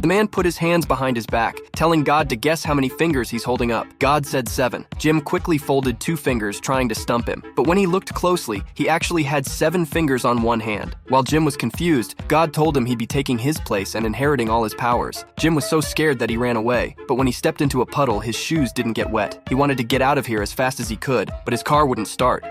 The man put his hands behind his back, telling God to guess how many fingers he's holding up. God said 7. Jim quickly folded 2 fingers, trying to stump him. But when he looked closely, he actually had 7 fingers on one hand. While Jim was confused, God told him he'd be taking his place and inheriting all his powers. Jim was so scared that he ran away, but when he stepped into a puddle, his shoes didn't get wet. He wanted to get out of here as fast as he could, but his car wouldn't start.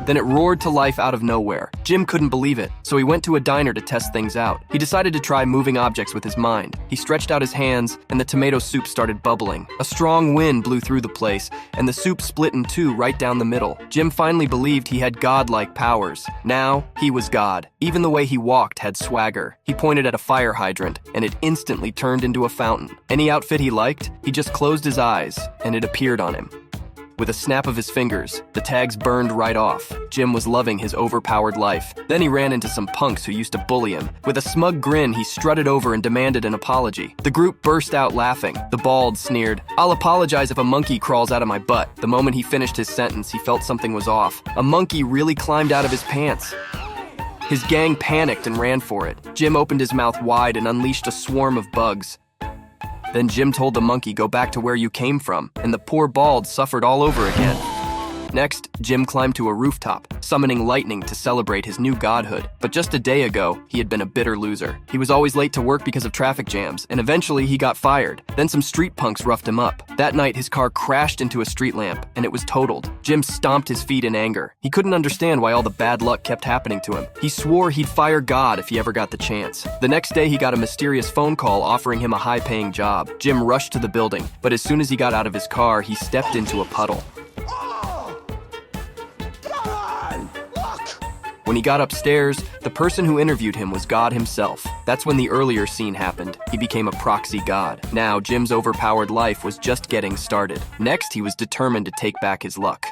Then it roared to life out of nowhere. Jim couldn't believe it, so he went to a diner to test things out. He decided to try moving objects with his mind. He stretched out his hands, and the tomato soup started bubbling. A strong wind blew through the place, and the soup split in 2 right down the middle. Jim finally believed he had godlike powers. Now, he was God. Even the way he walked had swagger. He pointed at a fire hydrant, and it instantly turned into a fountain. Any outfit he liked, he just closed his eyes, and it appeared on him. With a snap of his fingers, the tags burned right off. Jim was loving his overpowered life. Then he ran into some punks who used to bully him. With a smug grin, he strutted over and demanded an apology. The group burst out laughing. The bald sneered, "I'll apologize if a monkey crawls out of my butt." The moment he finished his sentence, he felt something was off. A monkey really climbed out of his pants. His gang panicked and ran for it. Jim opened his mouth wide and unleashed a swarm of bugs. Then Jim told the monkey, "Go back to where you came from," and the poor bald suffered all over again. Next, Jim climbed to a rooftop, summoning lightning to celebrate his new godhood. But just a day ago, he had been a bitter loser. He was always late to work because of traffic jams, and eventually he got fired. Then some street punks roughed him up. That night, his car crashed into a street lamp, and it was totaled. Jim stomped his feet in anger. He couldn't understand why all the bad luck kept happening to him. He swore he'd fire God if he ever got the chance. The next day, he got a mysterious phone call offering him a high-paying job. Jim rushed to the building, but as soon as he got out of his car, he stepped into a puddle. When he got upstairs, the person who interviewed him was God himself. That's when the earlier scene happened. He became a proxy god. Now, Jim's overpowered life was just getting started. Next, he was determined to take back his luck.